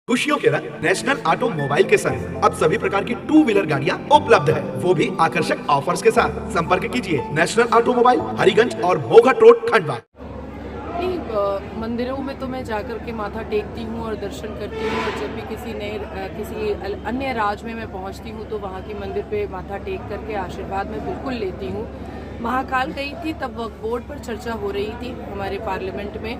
खुशियों के रंग नेशनल ऑटोमोबाइल के संग अब सभी प्रकार की टू व्हीलर गाड़ियां उपलब्ध है, वो भी आकर्षक ऑफर्स के साथ। संपर्क कीजिए नेशनल ऑटोमोबाइल, हरिगंज और मोघट रोड, खंडवा। मंदिरों में तो मैं जाकर के माथा टेकती हूँ और दर्शन करती हूँ, और जब भी किसी अन्य राज्य में मैं पहुँचती हूँ तो वहाँ के मंदिर पे माथा टेक करके आशीर्वाद मैं बिल्कुल लेती हूँ। महाकाल गई थी, तब वक्फ बोर्ड पर चर्चा हो रही थी हमारे पार्लियामेंट में,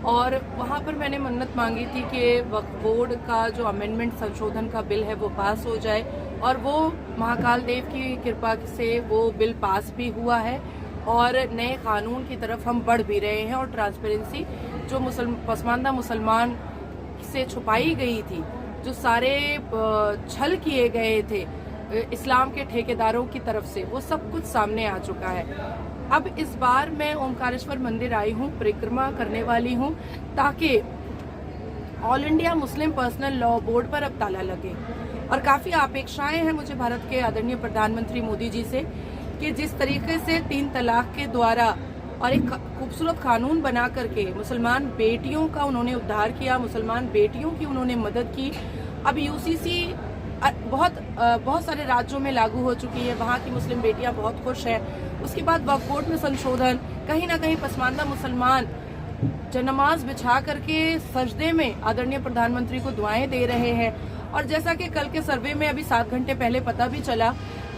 और वहाँ पर मैंने मन्नत मांगी थी कि वक्फ बोर्ड का जो अमेंडमेंट संशोधन का बिल है वो पास हो जाए, और वो महाकाल देव की कृपा से वो बिल पास भी हुआ है और नए कानून की तरफ हम बढ़ भी रहे हैं। और ट्रांसपेरेंसी जो पसमानदा मुसलमान से छुपाई गई थी, जो सारे छल किए गए थे इस्लाम के ठेकेदारों की तरफ से, वो सब कुछ सामने आ चुका है। अब इस बार मैं ओमकारेश्वर मंदिर आई हूँ, परिक्रमा करने वाली हूँ, ताकि all India Muslim personal law board पर अब ताला लगे। और काफ़ी अपेक्षाएं हैं मुझे भारत के आदरणीय प्रधानमंत्री मोदी जी से कि जिस तरीके से 3 तलाक के द्वारा और एक खूबसूरत कानून बना करके मुसलमान बेटियों का उन्होंने उद्धार किया, मुसलमान बेटियों की उन्होंने मदद की। अब यूसीसी बहुत सारे राज्यों में लागू हो चुकी है, वहाँ की मुस्लिम बेटियां बहुत खुश हैं। उसके बाद वक्फ बोर्ड में संशोधन, कहीं ना कहीं पसमानदा मुसलमान नमाज बिछा करके सजदे में आदरणीय प्रधानमंत्री को दुआएं दे रहे हैं। और जैसा कि कल के सर्वे में अभी 7 घंटे पहले पता भी चला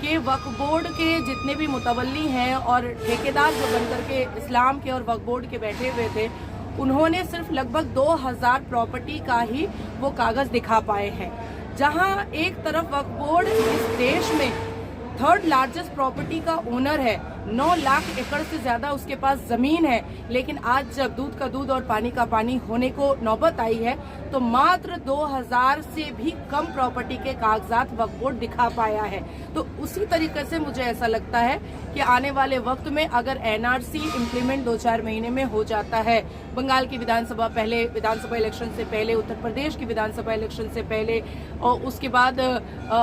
कि वक्फ बोर्ड के जितने भी मुतवल्ली हैं और ठेकेदार जो बनकर के इस्लाम के और वक्फ बोर्ड के बैठे हुए थे, उन्होंने सिर्फ लगभग 2000 प्रॉपर्टी का ही वो कागज दिखा पाए हैं। जहां एक तरफ वक्फ बोर्ड इस देश में 3rd लार्जेस्ट प्रॉपर्टी का ओनर है, 9 लाख एकड़ से ज्यादा उसके पास जमीन है, लेकिन आज जब दूध का दूध और पानी का पानी होने को नौबत आई है तो मात्र 2000 से भी कम प्रॉपर्टी के कागजात वक्फ बोर्ड दिखा पाया है। तो उसी तरीके से मुझे ऐसा लगता है कि आने वाले वक्त में अगर एनआरसी इम्प्लीमेंट 2-4 महीने में हो जाता है, बंगाल की विधानसभा इलेक्शन से पहले, उत्तर प्रदेश की विधानसभा इलेक्शन से पहले, और उसके बाद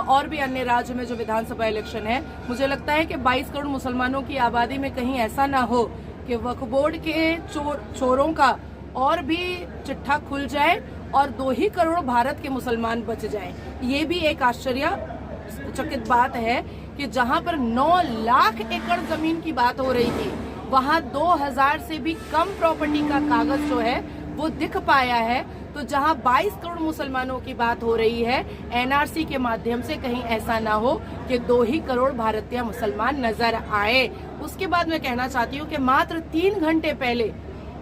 और भी अन्य राज्य में जो विधानसभा इलेक्शन है, मुझे लगता है कि 22 करोड़ मुसलमानों की आबादी में कहीं ऐसा ना हो कि वक्फ बोर्ड के चोरों का और भी चिट्ठा खुल जाए और 2 ही करोड़ भारत के मुसलमान बच जाएं। ये भी एक आश्चर्यचकित बात है कि जहां पर 9 लाख एकड़ जमीन की बात हो रही थी, वहां 2000 से भी कम प्रॉपर्टी का कागज जो है वो दिख पाया है। तो जहां 22 करोड़ मुसलमानों की बात हो रही है, एनआरसी के माध्यम से कहीं ऐसा ना हो कि 2 ही करोड़ भारतीय मुसलमान नजर आए। उसके बाद मैं कहना चाहती हूँ कि मात्र 3 घंटे पहले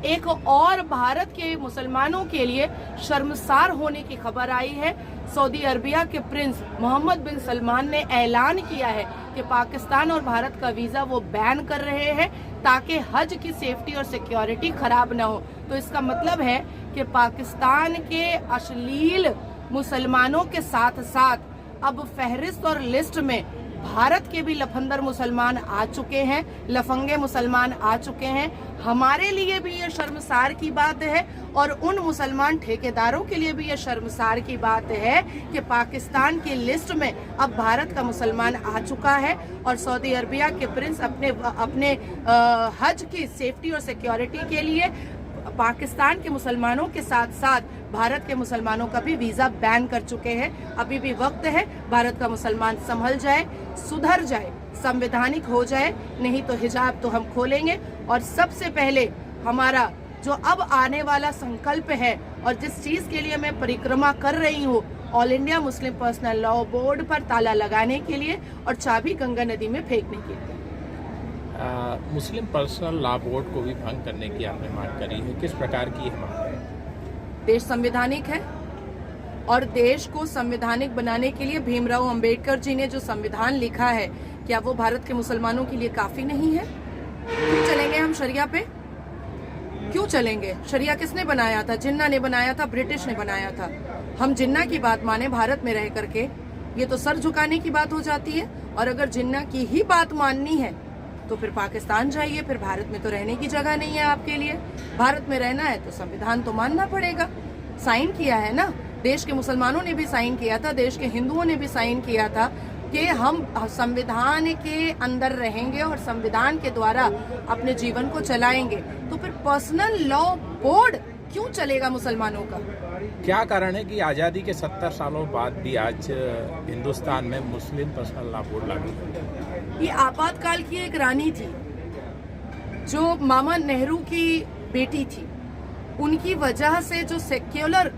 एक और भारत के मुसलमानों के लिए शर्मसार होने की खबर आई है। सऊदी अरबिया के प्रिंस मोहम्मद बिन सलमान ने ऐलान किया है कि पाकिस्तान और भारत का वीजा वो बैन कर रहे हैं ताकि हज की सेफ्टी और सिक्योरिटी खराब ना हो। तो इसका मतलब है कि पाकिस्तान के अश्लील मुसलमानों के साथ साथ अब फहरिस्त और लिस्ट में भारत के भी लफंदर मुसलमान आ चुके हैं, लफंगे मुसलमान आ चुके हैं। हमारे लिए भी ये शर्मसार की बात है और उन मुसलमान ठेकेदारों के लिए भी ये शर्मसार की बात है कि पाकिस्तान की लिस्ट में अब भारत का मुसलमान आ चुका है और सऊदी अरबिया के प्रिंस अपने हज की सेफ्टी और सिक्योरिटी के लिए पाकिस्तान के मुसलमानों के साथ साथ भारत के मुसलमानों का भी वीजा बैन कर चुके हैं। अभी भी वक्त है, भारत का मुसलमान संभल जाए, सुधर जाए, संवैधानिक हो जाए, नहीं तो हिजाब तो हम खोलेंगे। और सबसे पहले हमारा जो अब आने वाला संकल्प है और जिस चीज के लिए मैं परिक्रमा कर रही हूँ, all India Muslim personal law board पर ताला लगाने के लिए और चाबी गंगा नदी में फेंकने के लिए। मुस्लिम पर्सनल लॉ बोर्ड को भी भंग करने की आपने मांग करी है, किस प्रकार की है मांग है? देश संवैधानिक है और देश को संवैधानिक बनाने के लिए भीमराव अंबेडकर जी ने जो संविधान लिखा है, क्या वो भारत के मुसलमानों के लिए काफी नहीं है? क्यों चलेंगे हम शरिया पे? क्यों चलेंगे? शरिया किसने बनाया था? जिन्ना ने बनाया था, ब्रिटिश ने बनाया था। हम जिन्ना की बात माने भारत में रह करके, ये तो सर झुकाने की बात हो जाती है। और अगर जिन्ना की ही बात माननी है तो फिर पाकिस्तान जाइए, फिर भारत में तो रहने की जगह नहीं है आपके लिए। भारत में रहना है तो संविधान तो मानना पड़ेगा। साइन किया है ना, देश के मुसलमानों ने भी साइन किया था, देश के हिंदुओं ने भी साइन किया था कि हम संविधान के अंदर रहेंगे और संविधान के द्वारा अपने जीवन को चलाएंगे। तो फिर पर्सनल लॉ बोर्ड क्यों चलेगा मुसलमानों का? क्या कारण है कि आज़ादी के 70 सालों बाद भी आज हिंदुस्तान में मुस्लिम पर्सनल लॉ बोर्ड लागू है? ये आपातकाल की एक रानी थी जो मामा नेहरू की बेटी थी। उनकी वजह से जो सेक्युलर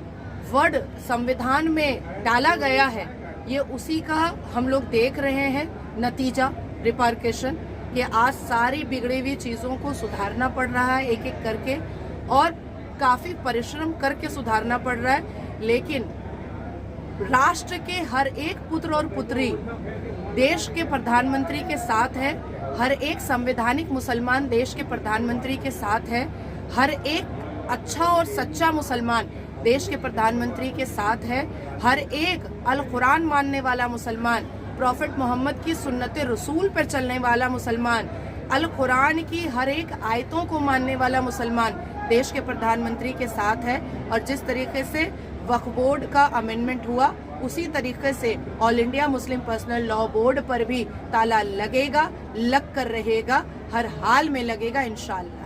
वर्ड संविधान में डाला गया है, ये उसी का हम लोग देख रहे हैं नतीजा, रिपार्केशन, कि आज सारी बिगड़ी हुई चीज़ों को सुधारना पड़ रहा है एक एक करके, और काफ़ी परिश्रम करके सुधारना पड़ रहा है। लेकिन राष्ट्र के हर एक पुत्र और पुत्री देश के प्रधानमंत्री के साथ है, हर एक संवैधानिक मुसलमान देश के प्रधानमंत्री के साथ है, हर एक अच्छा और सच्चा मुसलमान देश के प्रधानमंत्री के साथ है, हर एक अल कुरान मानने वाला मुसलमान, प्रॉफिट मोहम्मद की सुन्नत रसूल पर चलने वाला मुसलमान, अल कुरान की हर एक आयतों को मानने वाला मुसलमान देश के प्रधानमंत्री के साथ है। और जिस तरीके से वक्फ बोर्ड का अमेंडमेंट हुआ, उसी तरीके से all India Muslim personal law board पर भी ताला लगेगा, लग कर रहेगा, हर हाल में लगेगा इंशाअल्लाह।